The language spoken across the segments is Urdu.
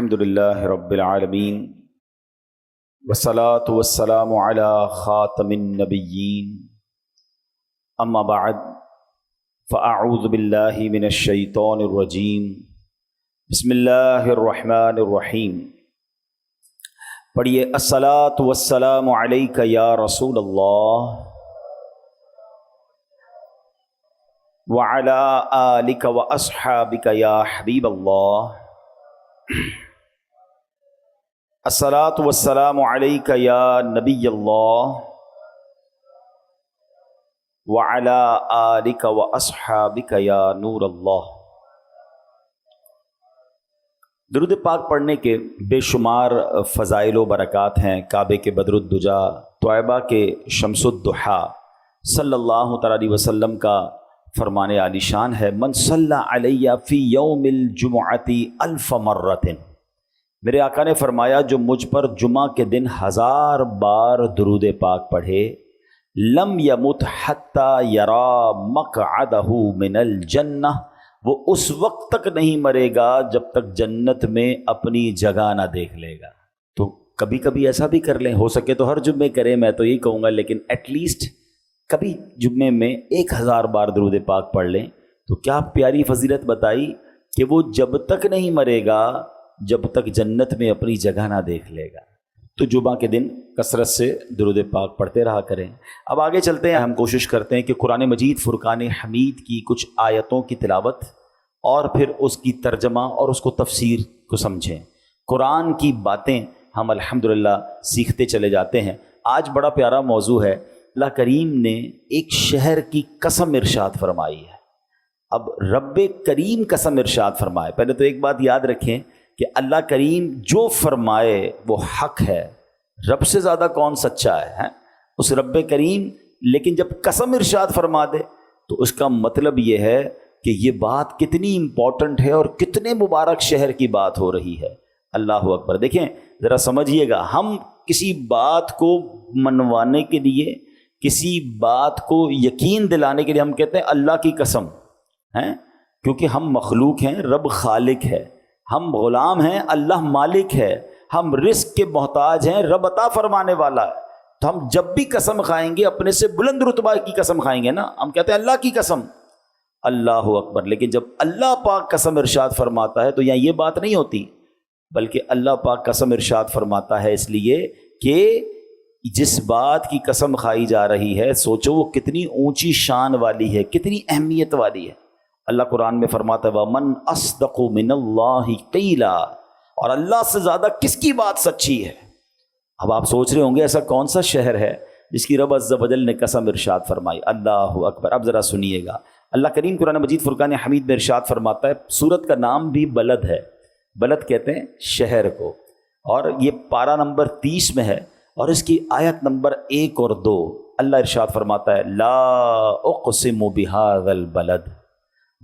الحمدللہ رب العالمین والصلاة والسلام علی خاتم النبیین اما بعد فاعوذ باللہ من الشیطان الرجیم بسم اللہ الرحمن الرحیم۔ پڑھیے الصلاة والسلام علیک یا رسول اللہ وعلی آلک واصحابک یا حبیب اللہ۔ الصلاة والسلام علیک یا نبی اللہ وعلی آلک واصحابک یا نور اللہ۔ درود پاک پڑھنے کے بے شمار فضائل و برکات ہیں۔ کعبے کے بدر الدجا، طیبہ کے شمس الضحیٰ صلی اللہ تعالی علیہ وسلم کا فرمان عالی شان ہے، من صلی علیہ فی یوم الجمعۃ الف مرۃ۔ میرے آقا نے فرمایا جو مجھ پر جمعہ کے دن 1000 بار درود پاک پڑھے، لم یمت حتی یرا مقعدہ من الجنہ، وہ اس وقت تک نہیں مرے گا جب تک جنت میں اپنی جگہ نہ دیکھ لے گا۔ تو کبھی کبھی ایسا بھی کر لیں، ہو سکے تو ہر جمعے کریں، میں تو یہی کہوں گا، لیکن ایٹ لیسٹ کبھی جمعے میں 1000 بار درود پاک پڑھ لیں۔ تو کیا پیاری فضیلت بتائی کہ وہ جب تک نہیں مرے گا جب تک جنت میں اپنی جگہ نہ دیکھ لے گا۔ تو جمعہ کے دن کثرت سے درود پاک پڑھتے رہا کریں۔ اب آگے چلتے ہیں، ہم کوشش کرتے ہیں کہ قرآن مجید فرقان حمید کی کچھ آیتوں کی تلاوت اور پھر اس کی ترجمہ اور اس کو تفسیر کو سمجھیں۔ قرآن کی باتیں ہم الحمدللہ سیکھتے چلے جاتے ہیں۔ آج بڑا پیارا موضوع ہے، اللہ کریم نے ایک شہر کی قسم ارشاد فرمائی ہے۔ اب رب کریم قسم ارشاد فرمائے، پہلے تو ایک بات یاد رکھیں کہ اللہ کریم جو فرمائے وہ حق ہے، رب سے زیادہ کون سچا ہے اس رب کریم۔ لیکن جب قسم ارشاد فرما دے تو اس کا مطلب یہ ہے کہ یہ بات کتنی امپورٹنٹ ہے اور کتنے مبارک شہر کی بات ہو رہی ہے۔ اللہ اکبر۔ دیکھیں ذرا سمجھیے گا، ہم کسی بات کو منوانے کے لیے، کسی بات کو یقین دلانے کے لیے ہم کہتے ہیں اللہ کی قسم ہیں، کیونکہ ہم مخلوق ہیں، رب خالق ہے، ہم غلام ہیں، اللہ مالک ہے، ہم رزق کے محتاج ہیں، رب عطا فرمانے والا ہے۔ تو ہم جب بھی قسم کھائیں گے اپنے سے بلند رتبہ کی قسم کھائیں گے نا، ہم کہتے ہیں اللہ کی قسم۔ اللہ اکبر۔ لیکن جب اللہ پاک قسم ارشاد فرماتا ہے تو یہاں یہ بات نہیں ہوتی، بلکہ اللہ پاک قسم ارشاد فرماتا ہے اس لیے کہ جس بات کی قسم کھائی جا رہی ہے سوچو وہ کتنی اونچی شان والی ہے، کتنی اہمیت والی ہے۔ اللہ قرآن میں فرماتا ہے وَمَنْ أَصْدَقُ مِنَ اللَّهِ قِيلًا، اور اللہ سے زیادہ کس کی بات سچی ہے۔ اب آپ سوچ رہے ہوں گے ایسا کون سا شہر ہے جس کی رب عز و جل نے قسم ارشاد فرمائی۔ اللہ اکبر۔ اب ذرا سنیے گا، اللہ کریم قرآن مجید فرقان حمید میں ارشاد فرماتا ہے، سورت کا نام بھی بلد ہے، بلد کہتے ہیں شہر کو، اور یہ پارہ نمبر 30 میں ہے، اور اس کی آیت نمبر 1 اور 2 اللہ ارشاد فرماتا ہے لا اقسم بہذا البلد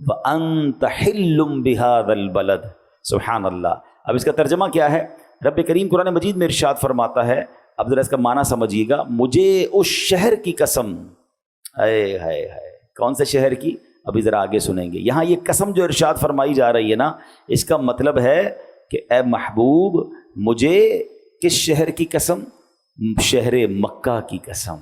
وانت حل بہذا البلد۔ سبحان اللہ۔ اب اس کا ترجمہ کیا ہے؟ رب کریم قرآن مجید میں ارشاد فرماتا ہے، اب ذرا اس کا معنی سمجھیے گا، مجھے اس شہر کی قسم، اے ہائے ہائے، کون سے شہر کی؟ ابھی ذرا آگے سنیں گے۔ یہاں یہ قسم جو ارشاد فرمائی جا رہی ہے نا، اس کا مطلب ہے کہ اے محبوب مجھے کس شہر کی قسم؟ شہر مکہ کی قسم۔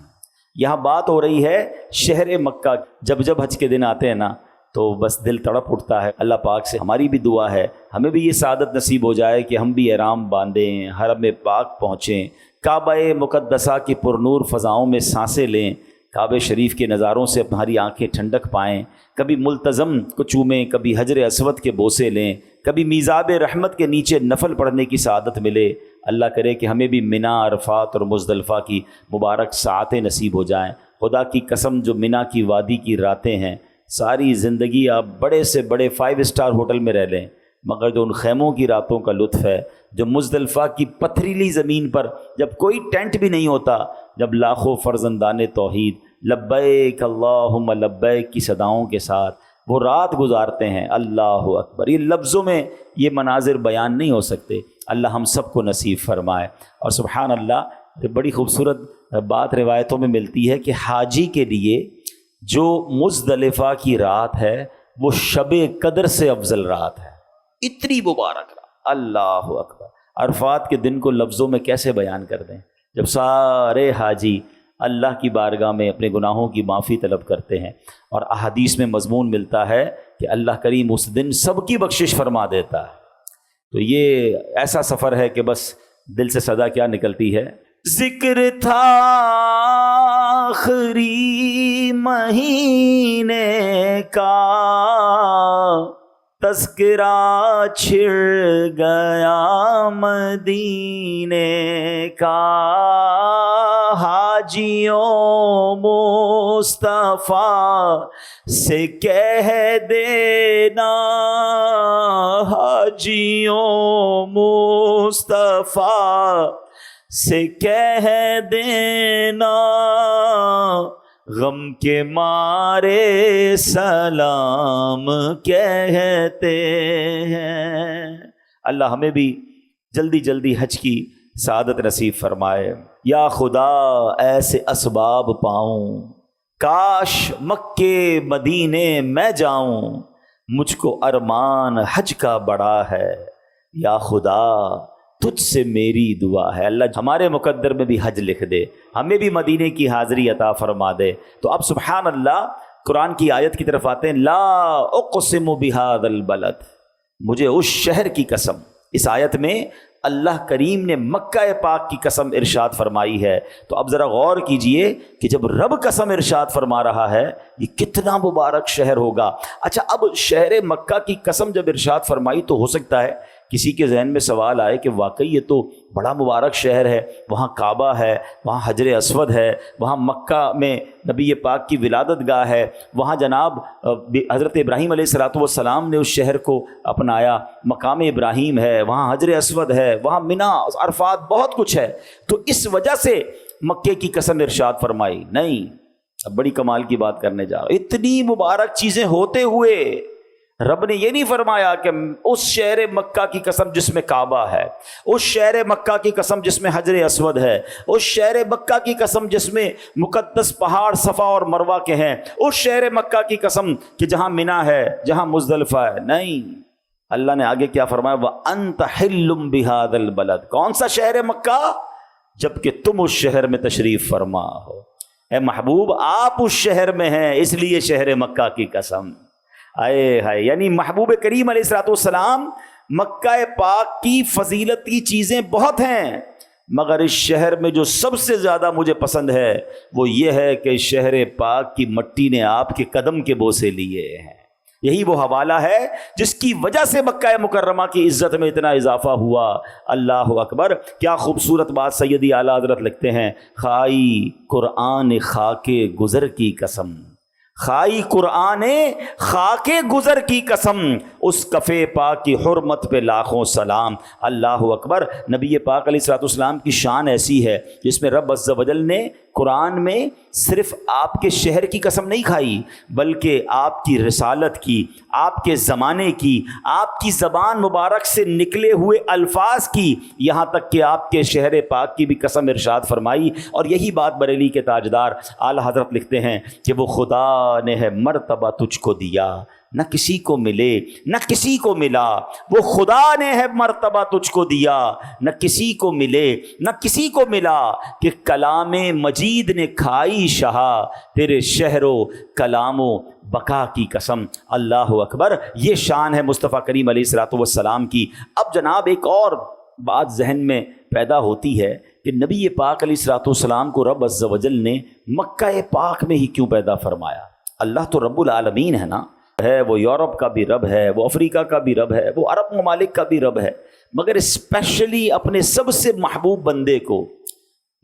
یہاں بات ہو رہی ہے شہر مکہ۔ جب حج کے دن آتے ہیں نا تو بس دل تڑپ اٹھتا ہے۔ اللہ پاک سے ہماری بھی دعا ہے ہمیں بھی یہ سعادت نصیب ہو جائے کہ ہم بھی احرام باندھیں، حرم پاک پہنچیں، کعبہ مقدسہ کی پرنور فضاؤں میں سانسیں لیں، کعبہ شریف کے نظاروں سے ہماری آنکھیں ٹھنڈک پائیں، کبھی ملتزم کو چومیں، کبھی حجر اسود کے بوسے لیں، کبھی میزاب رحمت کے نیچے نفل پڑھنے کی سعادت ملے۔ اللہ کرے کہ ہمیں بھی منی، عرفات اور مزدلفہ کی مبارک ساعتیں نصیب ہو جائیں۔ خدا کی قسم جو منی کی وادی کی راتیں ہیں، ساری زندگی آپ بڑے سے بڑے 5 اسٹار ہوٹل میں رہ لیں، مگر جو ان خیموں کی راتوں کا لطف ہے، جو مزدلفہ کی پتھریلی زمین پر جب کوئی ٹینٹ بھی نہیں ہوتا، جب لاکھوں فرزندان توحید لبیک اللہم لبیک کی صداؤں کے ساتھ وہ رات گزارتے ہیں۔ اللہ اکبر۔ یہ لفظوں میں یہ مناظر بیان نہیں ہو سکتے۔ اللہ ہم سب کو نصیب فرمائے۔ اور سبحان اللہ، بڑی خوبصورت بات روایتوں میں ملتی ہے کہ حاجی کے لیے جو مزدلفہ کی رات ہے وہ شب قدر سے افضل رات ہے، اتنی مبارک رات۔ اللہ اکبر! عرفات کے دن کو لفظوں میں کیسے بیان کر دیں جب سارے حاجی اللہ کی بارگاہ میں اپنے گناہوں کی معافی طلب کرتے ہیں، اور احادیث میں مضمون ملتا ہے کہ اللہ کریم اس دن سب کی بخشش فرما دیتا ہے۔ تو یہ ایسا سفر ہے کہ بس دل سے صدا کیا نکلتی ہے، ذکر تھا آخری مہینے کا، تذکرہ چھڑ گیا مدینے کا، حاجیوں مصطفیٰ سے کہہ دینا، حاجیوں مصطفیٰ سے کہہ دینا، غم کے مارے سلام کہتے ہیں۔ اللہ ہمیں بھی جلدی جلدی حج کی سعادت نصیب فرمائے۔ یا خدا ایسے اسباب پاؤں، کاش مکے مدینے میں جاؤں، مجھ کو ارمان حج کا بڑا ہے، یا خدا تجھ سے میری دعا ہے۔ اللہ ہمارے مقدر میں بھی حج لکھ دے، ہمیں بھی مدینے کی حاضری عطا فرما دے۔ تو اب سبحان اللہ قرآن کی آیت کی طرف آتے ہیں، لا اقسم بہذا البلد، مجھے اس شہر کی قسم۔ اس آیت میں اللہ کریم نے مکہ پاک کی قسم ارشاد فرمائی ہے۔ تو اب ذرا غور کیجئے کہ جب رب قسم ارشاد فرما رہا ہے، یہ کتنا مبارک شہر ہوگا۔ اچھا، اب شہر مکہ کی قسم جب ارشاد فرمائی تو ہو سکتا ہے کسی کے ذہن میں سوال آئے کہ واقعی یہ تو بڑا مبارک شہر ہے، وہاں کعبہ ہے، وہاں حجر اسود ہے، وہاں مکہ میں نبی پاک کی ولادت گاہ ہے، وہاں جناب حضرت ابراہیم علیہ السلام نے اس شہر کو اپنایا، مقام ابراہیم ہے، وہاں حجر اسود ہے، وہاں منی، عرفات، بہت کچھ ہے، تو اس وجہ سے مکے کی قسم ارشاد فرمائی؟ نہیں، اب بڑی کمال کی بات کرنے جا رہا ہوں۔ اتنی مبارک چیزیں ہوتے ہوئے رب نے یہ نہیں فرمایا کہ اس شہر مکہ کی قسم جس میں کعبہ ہے، اس شہر مکہ کی قسم جس میں حجر اسود ہے، اس شہر مکہ کی قسم جس میں مقدس پہاڑ صفا اور مروہ کے ہیں، اس شہر مکہ کی قسم کہ جہاں منی ہے، جہاں مزدلفہ ہے۔ نہیں، اللہ نے آگے کیا فرمایا، وَأَنْتَ حِلٌّ بِهَذَا الْبَلَدِ، کون سا شہر مکہ؟ جبکہ تم اس شہر میں تشریف فرما ہو۔ اے محبوب، آپ اس شہر میں ہیں، اس لیے شہر مکہ کی قسم۔ آئے ہائے، یعنی محبوب کریم علیہ السلام، مکہ پاک کی فضیلت کی چیزیں بہت ہیں، مگر اس شہر میں جو سب سے زیادہ مجھے پسند ہے وہ یہ ہے کہ شہر پاک کی مٹی نے آپ کے قدم کے بوسے لیے ہیں۔ یہی وہ حوالہ ہے جس کی وجہ سے مکہ مکرمہ کی عزت میں اتنا اضافہ ہوا۔ اللہ اکبر! کیا خوبصورت بات سیدی اعلیٰ حضرت لکھتے ہیں، خائی قرآن خاک گزر کی قسم، خائی قرآن خاک گزر کی قسم، اس کفے پاک کی حرمت پہ لاکھوں سلام۔ اللہ اکبر! نبی پاک علیہ السلام کی شان ایسی ہے جس میں رب عز و جل نے قرآن میں صرف آپ کے شہر کی قسم نہیں کھائی، بلکہ آپ کی رسالت کی، آپ کے زمانے کی، آپ کی زبان مبارک سے نکلے ہوئے الفاظ کی، یہاں تک کہ آپ کے شہر پاک کی بھی قسم ارشاد فرمائی۔ اور یہی بات بریلی کے تاجدار اعلیٰ حضرت لکھتے ہیں کہ وہ خدا نے ہے مرتبہ تجھ کو دیا، نہ کسی کو ملے نہ کسی کو ملا، وہ خدا نے ہے مرتبہ تجھ کو دیا، نہ کسی کو ملے نہ کسی کو ملا، کہ کلام مجید نے کھائی شہا، تیرے شہر و کلام و بقا کی قسم۔ اللہ اکبر! یہ شان ہے مصطفیٰ کریم علیہ السلام کی۔ اب جناب ایک اور بات ذہن میں پیدا ہوتی ہے کہ نبی پاک علیہ السلام کو رب عز و جل نے مکہ پاک میں ہی کیوں پیدا فرمایا؟ اللہ تو رب العالمین ہے نا، ہے وہ یورپ کا بھی رب ہے، وہ افریقہ کا بھی رب ہے، وہ عرب ممالک کا بھی رب ہے، مگر اسپیشلی اپنے سب سے محبوب بندے کو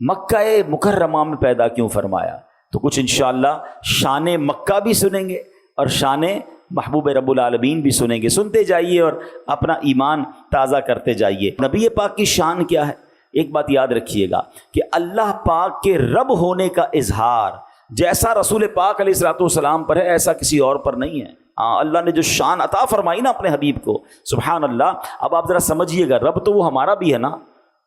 مکہ مکرمہ میں پیدا کیوں فرمایا؟ تو کچھ انشاءاللہ شان مکہ بھی سنیں گے اور شان محبوب رب العالمین بھی سنیں گے۔ سنتے جائیے اور اپنا ایمان تازہ کرتے جائیے۔ نبی پاک کی شان کیا ہے؟ ایک بات یاد رکھیے گا کہ اللہ پاک کے رب ہونے کا اظہار جیسا رسول پاک علیہ السلام پر ہے ایسا کسی اور پر نہیں ہے۔ اللہ نے جو شان عطا فرمائی نا اپنے حبیب کو، سبحان اللہ۔ اب آپ ذرا سمجھیے گا، رب تو وہ ہمارا بھی ہے نا،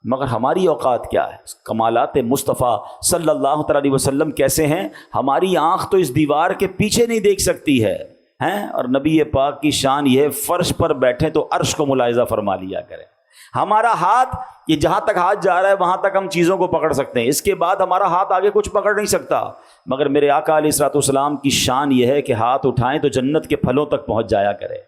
مگر ہماری اوقات کیا ہے؟ کمالات مصطفیٰ صلی اللہ تعالی وسلم کیسے ہیں؟ ہماری آنکھ تو اس دیوار کے پیچھے نہیں دیکھ سکتی ہے، ہیں. اور نبی پاک کی شان یہ ہے فرش پر بیٹھیں تو عرش کو ملاحظہ فرما لیا کریں. ہمارا ہاتھ یہ جہاں تک ہاتھ جا رہا ہے وہاں تک ہم چیزوں کو پکڑ سکتے ہیں, اس کے بعد ہمارا ہاتھ آگے کچھ پکڑ نہیں سکتا. مگر میرے آقا علیہ الصلوۃ والسلام کی شان یہ ہے کہ ہاتھ اٹھائیں تو جنت کے پھلوں تک پہنچ جایا کرے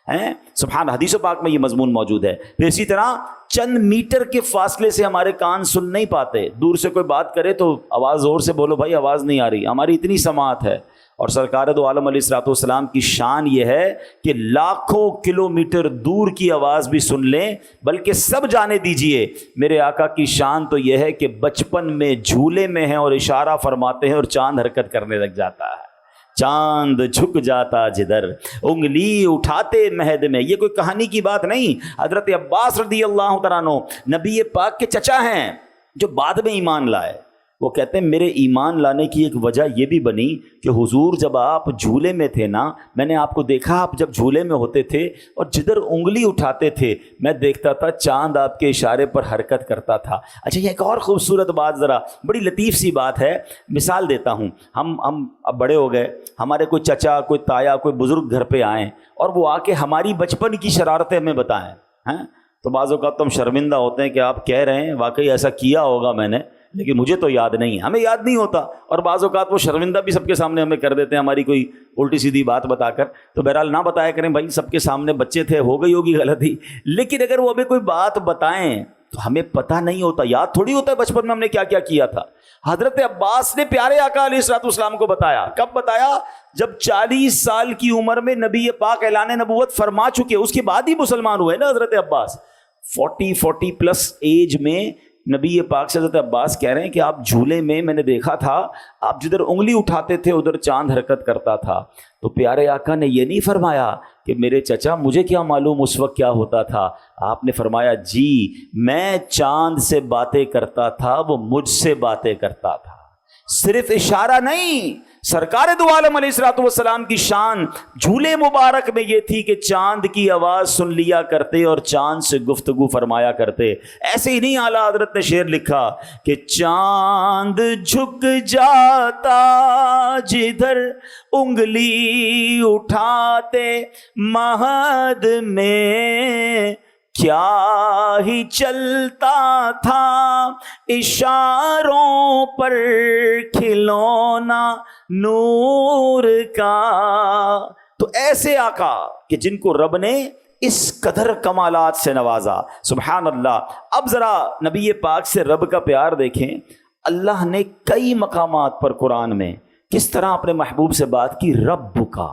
ہیں. سبحان, حدیث و پاک میں یہ مضمون موجود ہے. پھر اسی طرح چند میٹر کے فاصلے سے ہمارے کان سن نہیں پاتے, دور سے کوئی بات کرے تو آواز زور سے بولو بھائی آواز نہیں آ رہی, ہماری اتنی سماعت ہے. اور سرکار دو عالم علیہ الصلوۃ والسلام کی شان یہ ہے کہ لاکھوں کلومیٹر دور کی آواز بھی سن لیں, بلکہ سب جانے دیجئے میرے آقا کی شان تو یہ ہے کہ بچپن میں جھولے میں ہیں اور اشارہ فرماتے ہیں اور چاند حرکت کرنے لگ جاتا ہے. چاند جھک جاتا جدھر انگلی اٹھاتے مہد میں. یہ کوئی کہانی کی بات نہیں. حضرت عباس رضی اللہ تعالیٰ عنہ نبی پاک کے چچا ہیں جو بعد میں ایمان لائے. وہ کہتے ہیں میرے ایمان لانے کی ایک وجہ یہ بھی بنی کہ حضور جب آپ جھولے میں تھے نا, میں نے آپ کو دیکھا آپ جب جھولے میں ہوتے تھے اور جدھر انگلی اٹھاتے تھے میں دیکھتا تھا چاند آپ کے اشارے پر حرکت کرتا تھا. اچھا یہ ایک اور خوبصورت بات, ذرا بڑی لطیف سی بات ہے, مثال دیتا ہوں. ہم اب بڑے ہو گئے, ہمارے کوئی چچا کوئی تایا کوئی بزرگ گھر پہ آئیں اور وہ آ کے ہماری بچپن کی شرارتیں ہمیں بتائیں ہیں, تو بعض اوقات تو ہم شرمندہ ہوتے ہیں کہ آپ کہہ رہے ہیں واقعی ایسا کیا ہوگا میں نے, لیکن مجھے تو یاد نہیں, ہمیں یاد نہیں ہوتا. اور بعض اوقات وہ شرمندہ بھی سب کے سامنے ہمیں کر دیتے ہیں ہماری کوئی الٹی سیدھی بات بتا کر. تو بہرحال نہ بتایا کریں بھائی, سب کے سامنے بچے تھے, ہو گئی ہوگی غلطی. لیکن اگر وہ ہمیں کوئی بات بتائیں تو ہمیں پتہ نہیں ہوتا, یاد تھوڑی ہوتا ہے بچپن میں ہم نے کیا کیا کیا تھا. حضرت عباس نے پیارے آقا علیہ الصلوۃ والسلام کو بتایا. کب بتایا؟ جب 40 سال کی عمر میں نبی پاک اعلان نبوت فرما چکے, اس کے بعد ہی مسلمان ہوئے نا حضرت عباس. 40 پلس ایج میں نبی پاک سے حضرت عباس کہہ رہے ہیں کہ آپ جھولے میں نے دیکھا تھا آپ جدھر انگلی اٹھاتے تھے ادھر چاند حرکت کرتا تھا. تو پیارے آقا نے یہ نہیں فرمایا کہ میرے چچا مجھے کیا معلوم اس وقت کیا ہوتا تھا. آپ نے فرمایا جی میں چاند سے باتیں کرتا تھا, وہ مجھ سے باتیں کرتا تھا. صرف اشارہ نہیں, سرکار دو عالم علیہ الصلوۃ والسلام کی شان جھولے مبارک میں یہ تھی کہ چاند کی آواز سن لیا کرتے اور چاند سے گفتگو فرمایا کرتے. ایسے ہی نہیں اعلیٰ حضرت نے شعر لکھا کہ چاند جھک جاتا جدھر انگلی اٹھاتے مہد میں, کیا ہی چلتا تھا اشاروں پر کھلونا نور کا. تو ایسے آقا کہ جن کو رب نے اس قدر کمالات سے نوازا, سبحان اللہ. اب ذرا نبی پاک سے رب کا پیار دیکھیں. اللہ نے کئی مقامات پر قرآن میں کس طرح اپنے محبوب سے بات کی. رب کا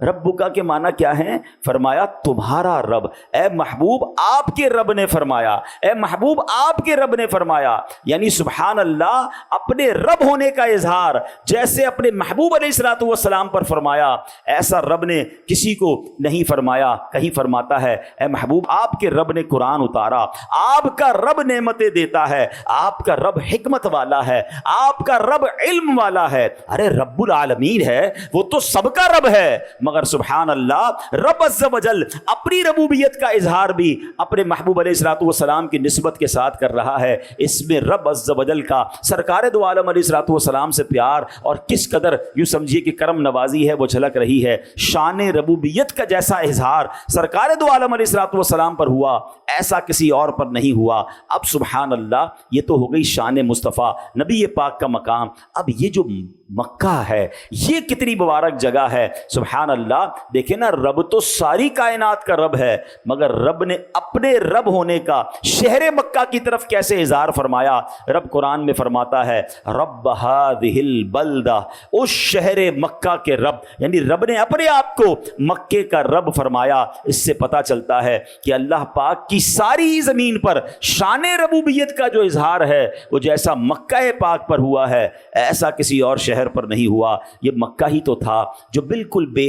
رب کا کے معنی کیا ہے؟ فرمایا تمہارا رب. اے محبوب آپ کے رب نے فرمایا, اے محبوب آپ کے رب نے فرمایا. یعنی سبحان اللہ, اپنے رب ہونے کا اظہار جیسے اپنے محبوب علیہ الصلوۃ والسلام پر فرمایا ایسا رب نے کسی کو نہیں فرمایا. کہیں فرماتا ہے اے محبوب آپ کے رب نے قرآن اتارا, آپ کا رب نعمتیں دیتا ہے, آپ کا رب حکمت والا ہے, آپ کا رب علم والا ہے. ارے رب العالمین ہے, وہ تو سب کا رب ہے. مگر سبحان اللہ رب عز و جل اپنی ربوبیت کا اظہار بھی اپنے محبوب علیہ الصلوۃ والسلام کی نسبت کے ساتھ کر رہا ہے. اس میں رب عز و جل کا سرکار دو عالم علیہ الصلوۃ والسلام سے پیار اور کس قدر یوں سمجھیے کہ کرم نوازی ہے وہ جھلک رہی ہے. شان ربوبیت کا جیسا اظہار سرکار دو عالم علیہ الصلوۃ والسلام پر ہوا ایسا کسی اور پر نہیں ہوا. اب سبحان اللہ یہ تو ہو گئی شان مصطفیٰ نبی پاک کا مقام. اب یہ جو مکہ ہے یہ کتنی مبارک جگہ ہے. سبحان اللہ, دیکھیں نا رب تو ساری کائنات کا رب ہے, مگر رب نے اپنے رب ہونے کا شہر مکہ کی طرف کیسے اظہار فرمایا. رب قرآن میں فرماتا ہے رب ہذہ البلدہ, اس شہر مکہ کے رب, یعنی رب نے اپنے آپ کو مکے کا رب فرمایا. اس سے پتہ چلتا ہے کہ اللہ پاک کی ساری زمین پر شان ربوبیت کا جو اظہار ہے وہ جیسا مکہ پاک پر ہوا ہے ایسا کسی اور شہر پر نہیں ہوا. یہ مکہ ہی تو تھا جو بالکل بے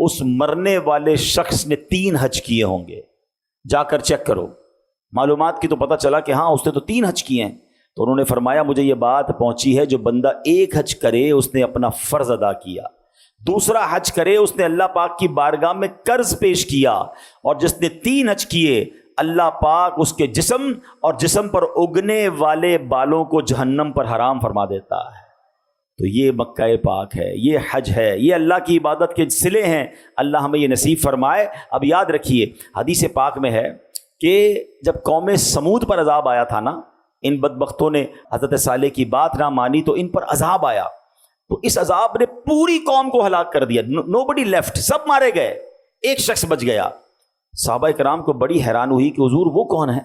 اس مرنے والے شخص نے 3 حج کیے ہوں گے. جا کر چیک کرو معلومات کی تو پتہ چلا کہ ہاں اس نے تو 3 حج کیے ہیں. تو انہوں نے فرمایا مجھے یہ بات پہنچی ہے جو بندہ 1 حج کرے اس نے اپنا فرض ادا کیا, دوسرا حج کرے اس نے اللہ پاک کی بارگاہ میں قرض پیش کیا, اور جس نے 3 حج کیے اللہ پاک اس کے جسم اور جسم پر اگنے والے بالوں کو جہنم پر حرام فرما دیتا ہے. تو یہ مکہ پاک ہے, یہ حج ہے, یہ اللہ کی عبادت کے صلے ہیں. اللہ ہمیں یہ نصیب فرمائے. اب یاد رکھیے حدیث پاک میں ہے کہ جب قوم سمود پر عذاب آیا تھا نا, ان بدبختوں نے حضرت صالح کی بات نہ مانی تو ان پر عذاب آیا, تو اس عذاب نے پوری قوم کو ہلاک کر دیا. نوبڈی لیفٹ, سب مارے گئے, ایک شخص بچ گیا. صحابہ کرام کو بڑی حیران ہوئی کہ حضور وہ کون ہے,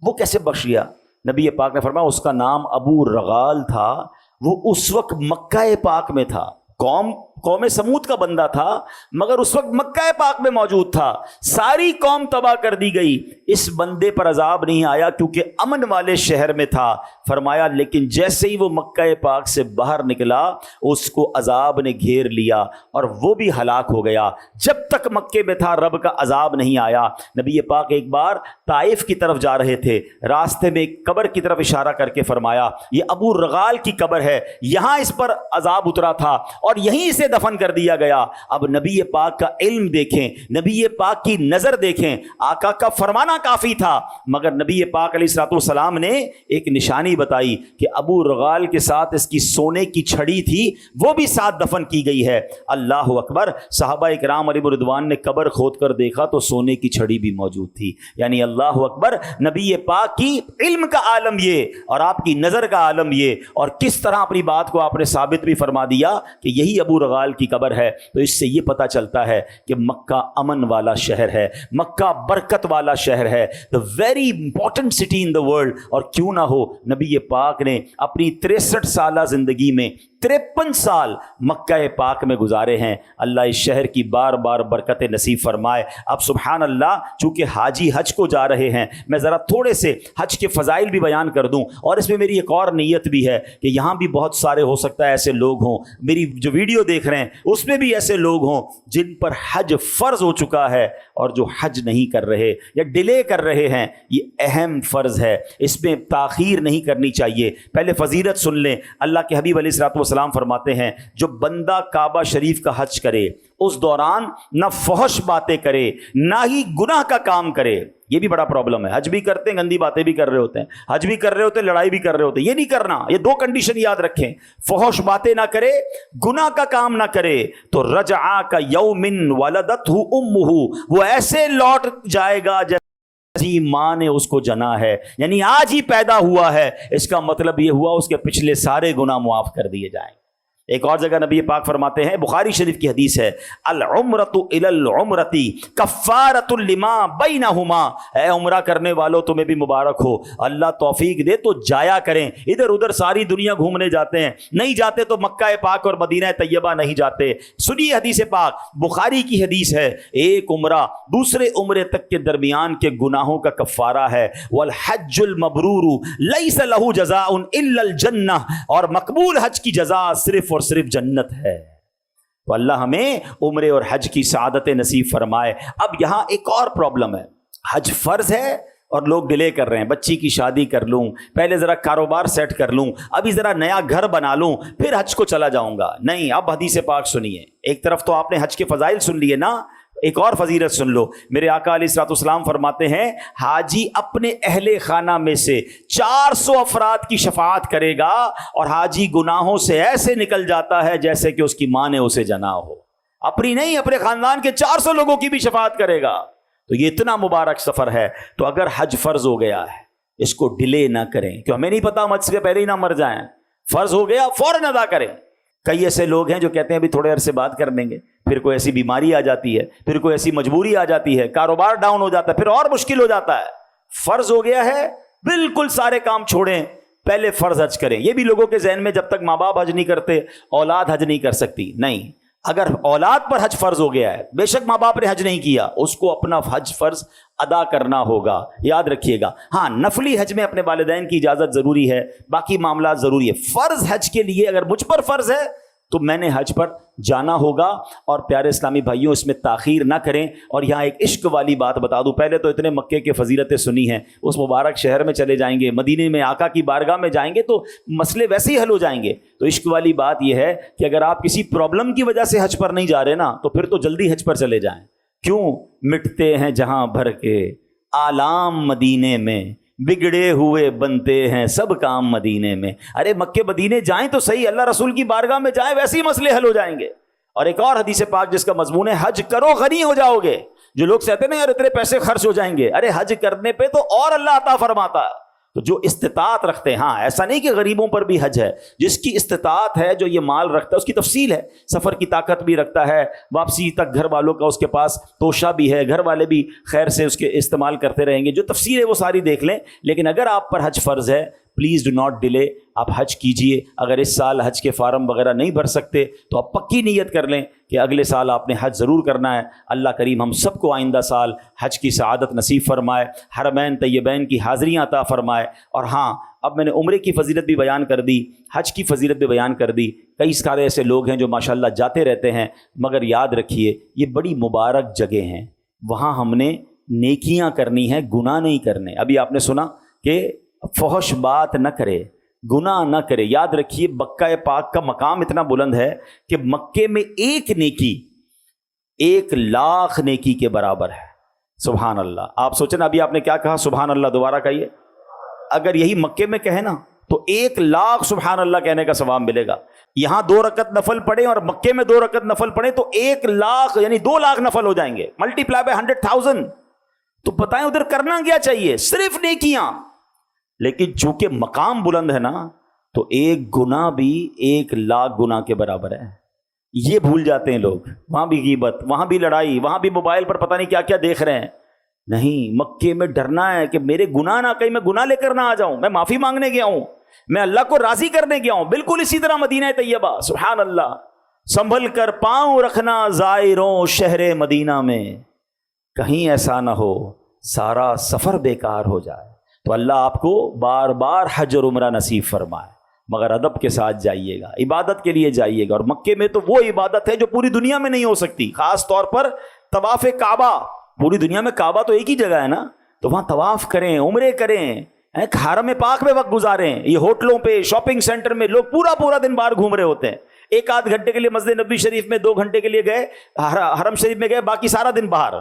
وہ کیسے بخش گیا؟ نبی پاک نے فرمایا اس کا نام ابو رغال تھا, وہ اس وقت مکہ پاک میں تھا. قوم سمود کا بندہ تھا مگر اس وقت مکہ پاک میں موجود تھا. ساری قوم تباہ کر دی گئی, اس بندے پر عذاب نہیں آیا کیونکہ امن والے شہر میں تھا. فرمایا لیکن جیسے ہی وہ مکہ پاک سے باہر نکلا اس کو عذاب نے گھیر لیا اور وہ بھی ہلاک ہو گیا. جب تک مکے میں تھا رب کا عذاب نہیں آیا. نبی پاک ایک بار طائف کی طرف جا رہے تھے, راستے میں ایک قبر کی طرف اشارہ کر کے فرمایا یہ ابو رغال کی قبر ہے, یہاں اس پر عذاب اترا تھا اور یہیں سے دفن کر دیا گیا. اب نبی پاک کا علم دیکھیں, نبی پاک کی نظر دیکھیں. آقا کا فرمانا کافی تھا مگر نبی پاک علیہ الصلوۃ والسلام نے ایک نشانی بتائی کہ ابو رغال کے ساتھ اس کی سونے کی چھڑی تھی, وہ بھی ساتھ دفن کی گئی ہے. اللہ اکبر. صحابہ کرام علیہ رضوان نے قبر کھود کر دیکھا تو سونے کی چھڑی بھی موجود تھی. یعنی اللہ اکبر, نبی پاک کی علم کا عالم یہ اور آپ کی نظر کا عالم یہ, اور کس طرح اپنی بات کو آپ نے ثابت بھی فرما دیا کہ یہی ابو رغال کی قبر ہے. تو اس سے یہ پتہ چلتا ہے کہ مکہ امن والا شہر ہے, مکہ برکت والا شہر ہے, the very important city in the world. اور کیوں نہ ہو, نبی پاک نے اپنی 63 سالہ زندگی میں 53 سال مکہ پاک میں گزارے ہیں. اللہ اس شہر کی بار بار برکت نصیب فرمائے. اب سبحان اللہ, چونکہ حاجی حج کو جا رہے ہیں, میں ذرا تھوڑے سے حج کے فضائل بھی بیان کر دوں. اور اس میں میری ایک اور نیت بھی ہے کہ یہاں بھی بہت سارے ہو سکتا ہے ایسے لوگ ہوں, میری جو ویڈیو دیکھ رہے ہیں اس میں بھی ایسے لوگ ہوں جن پر حج فرض ہو چکا ہے اور جو حج نہیں کر رہے یا ڈیلے کر رہے ہیں. یہ اہم فرض ہے, اس میں تاخیر نہیں کرنی چاہیے. پہلے فضیلت سن لیں. اللہ کے حبیب علیہ الصلوۃ والسلام فرماتے ہیں جو بندہ کعبہ شریف کا حج کرے اس دوران نہ فحش باتیں کرے نہ ہی گناہ کا کام کرے. یہ بھی بڑا پرابلم ہے, حج بھی کرتے ہیں گندی باتیں بھی کر رہے ہوتے ہیں, حج بھی کر رہے ہوتے ہیں لڑائی بھی کر رہے ہوتے ہیں. یہ نہیں کرنا. یہ 2 کنڈیشن یاد رکھیں, فحش باتیں نہ کرے, گناہ کا کام نہ کرے. تو رجعا کا یوم ولدتہ امہ, وہ ایسے لوٹ جائے گا جیسے ماں نے اس کو جنا ہے, یعنی آج ہی پیدا ہوا ہے. اس کا مطلب یہ ہوا اس کے پچھلے سارے گناہ معاف کر دیے جائیں. ایک اور جگہ نبی پاک فرماتے ہیں, بخاری شریف کی حدیث ہے, العمرۃ الی العمرۃ کفارۃ لما بینہما. اے عمرہ کرنے والوں تمہیں بھی مبارک ہو, اللہ توفیق دے تو جایا کریں. ادھر ادھر ساری دنیا گھومنے جاتے ہیں, نہیں جاتے تو مکہ پاک اور مدینہ طیبہ نہیں جاتے. سنیے حدیث پاک, بخاری کی حدیث ہے, ایک عمرہ دوسرے عمرے تک کے درمیان کے گناہوں کا کفارہ ہے. والحج المبرور لیس لہ جزاء الا الجنہ, اور مقبول حج کی جزا صرف اور صرف جنت ہے. تو اللہ ہمیں عمرے اور حج کی سعادت نصیب فرمائے. اب یہاں ایک اور پرابلم ہے, حج فرض ہے اور لوگ ڈیلے کر رہے ہیں. بچی کی شادی کر لوں, پہلے ذرا کاروبار سیٹ کر لوں, ابھی ذرا نیا گھر بنا لوں, پھر حج کو چلا جاؤں گا. نہیں, اب حدیث پاک سنیے. ایک طرف تو آپ نے حج کے فضائل سن لیے نا, ایک اور فضیلت سن لو. میرے آقا علیہ الصلوۃ والسلام فرماتے ہیں حاجی اپنے اہل خانہ میں سے 400 افراد کی شفاعت کرے گا اور حاجی گناہوں سے ایسے نکل جاتا ہے جیسے کہ اس کی ماں نے اسے جنا ہو. اپنی نہیں, اپنے خاندان کے 400 لوگوں کی بھی شفاعت کرے گا. تو یہ اتنا مبارک سفر ہے. تو اگر حج فرض ہو گیا ہے اس کو ڈیلے نہ کریں, کہ ہمیں نہیں پتا مجھ سے پہلے ہی نہ مر جائیں. فرض ہو گیا فوراً ادا کریں. کئی ایسے لوگ ہیں جو کہتے ہیں ابھی تھوڑے عرصے بعد کر لیں گے, پھر کوئی ایسی بیماری آ جاتی ہے, پھر کوئی ایسی مجبوری آ جاتی ہے, کاروبار ڈاؤن ہو جاتا ہے, پھر اور مشکل ہو جاتا ہے. فرض ہو گیا ہے بالکل سارے کام چھوڑیں, پہلے فرض حج کریں. یہ بھی لوگوں کے ذہن میں جب تک ماں باپ حج نہیں کرتے اولاد حج نہیں کر سکتی. نہیں, اگر اولاد پر حج فرض ہو گیا ہے, بے شک ماں باپ نے حج نہیں کیا, اس کو اپنا حج فرض ادا کرنا ہوگا. یاد رکھیے گا. ہاں, نفلی حج میں اپنے والدین کی اجازت ضروری ہے, باقی معاملات ضروری ہے. فرض حج کے لیے اگر مجھ پر فرض ہے تو میں نے حج پر جانا ہوگا. اور پیارے اسلامی بھائیوں اس میں تاخیر نہ کریں. اور یہاں ایک عشق والی بات بتا دوں. پہلے تو اتنے مکے کے فضیلتیں سنی ہیں, اس مبارک شہر میں چلے جائیں گے, مدینے میں آقا کی بارگاہ میں جائیں گے تو مسئلے ویسے ہی حل ہو جائیں گے. تو عشق والی بات یہ ہے کہ اگر آپ کسی پرابلم کی وجہ سے حج پر نہیں جا رہے نا تو پھر تو جلدی حج پر چلے جائیں. کیوں؟ مٹتے ہیں جہاں بھر کے آلام مدینے میں, بگڑے ہوئے بنتے ہیں سب کام مدینے میں. ارے مکے مدینے جائیں تو صحیح, اللہ رسول کی بارگاہ میں جائیں, ویسے ہی مسئلے حل ہو جائیں گے. اور ایک اور حدیث پاک جس کا مضمون ہے حج کرو غنی ہو جاؤ گے. جو لوگ کہتے ہیں نا یار اتنے پیسے خرچ ہو جائیں گے, ارے حج کرنے پہ تو اور اللہ عطا فرماتا ہے. تو جو استطاعت رکھتے ہیں, ہاں ایسا نہیں کہ غریبوں پر بھی حج ہے, جس کی استطاعت ہے جو یہ مال رکھتا ہے اس کی تفصیل ہے, سفر کی طاقت بھی رکھتا ہے, واپسی تک گھر والوں کا اس کے پاس توشہ بھی ہے, گھر والے بھی خیر سے اس کے استعمال کرتے رہیں گے, جو تفصیل ہے وہ ساری دیکھ لیں. لیکن اگر آپ پر حج فرض ہے پلیز ڈو ناٹ ڈیلے, آپ حج کیجئے. اگر اس سال حج کے فارم وغیرہ نہیں بھر سکتے تو آپ پکی نیت کر لیں کہ اگلے سال آپ نے حج ضرور کرنا ہے. اللہ کریم ہم سب کو آئندہ سال حج کی سعادت نصیب فرمائے, حرمین طیبین کی حاضریاں عطا فرمائے. اور ہاں اب میں نے عمرے کی فضیلت بھی بیان کر دی, حج کی فضیلت بھی بیان کر دی. کئی سارے ایسے لوگ ہیں جو ماشاءاللہ جاتے رہتے ہیں, مگر یاد رکھیے یہ بڑی مبارک جگہ ہیں, وہاں ہم نے نیکیاں کرنی ہیں, گناہ نہیں کرنے. ابھی آپ نے سنا کہ فحش بات نہ کرے, گناہ نہ کرے. یاد رکھیے مکہ پاک کا مقام اتنا بلند ہے کہ مکے میں ایک نیکی 1,00,000 نیکی کے برابر ہے. سبحان اللہ. آپ سوچیں نا ابھی آپ نے کیا کہا, سبحان اللہ دوبارہ کہیے. اگر یہی مکے میں کہے نا تو 1,00,000 سبحان اللہ کہنے کا ثواب ملے گا. یہاں 2 رکعت نفل پڑھیں اور مکے میں 2 رکعت نفل پڑھیں تو 1,00,000 یعنی 2,00,000 نفل ہو جائیں گے, ملٹی پلائی بائی 100,000. تو بتائیں ادھر کرنا کیا چاہیے, صرف نیکیاں. لیکن چونکہ مقام بلند ہے نا تو ایک گناہ بھی 1,00,000 گناہ کے برابر ہے. یہ بھول جاتے ہیں لوگ, وہاں بھی غیبت, وہاں بھی لڑائی, وہاں بھی موبائل پر پتہ نہیں کیا کیا دیکھ رہے ہیں. نہیں, مکے میں ڈرنا ہے کہ میرے گناہ نہ, کہیں میں گناہ لے کر نہ آ جاؤں, میں معافی مانگنے گیا ہوں, میں اللہ کو راضی کرنے گیا ہوں. بالکل اسی طرح مدینہ طیبہ, سبحان اللہ, سنبھل کر پاؤں رکھنا زائروں شہر مدینہ میں, کہیں ایسا نہ ہو سارا سفر بیکار ہو جائے. تو اللہ آپ کو بار بار حج اور عمرہ نصیب فرمائے, مگر ادب کے ساتھ جائیے گا, عبادت کے لیے جائیے گا. اور مکے میں تو وہ عبادت ہے جو پوری دنیا میں نہیں ہو سکتی, خاص طور پر طواف کعبہ. پوری دنیا میں کعبہ تو ایک ہی جگہ ہے نا, تو وہاں طواف کریں, عمرے کریں, حرم پاک میں وقت گزاریں. یہ ہوٹلوں پہ, شاپنگ سینٹر میں لوگ پورا دن باہر گھوم رہے ہوتے ہیں. 1-8 گھنٹے کے لیے مسجد نبوی شریف میں, 2 گھنٹے کے لیے گئے حرم شریف میں گئے, باقی سارا دن باہر.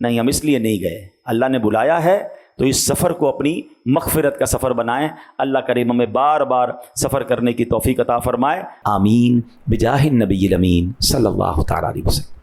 نہیں, ہم اس لیے نہیں گئے, اللہ نے بلایا ہے تو اس سفر کو اپنی مغفرت کا سفر بنائیں. اللہ کریم ہمیں بار بار سفر کرنے کی توفیق عطا فرمائے. آمین بجاہ النبی الامین صلی اللہ تعالی علیہ وسلم.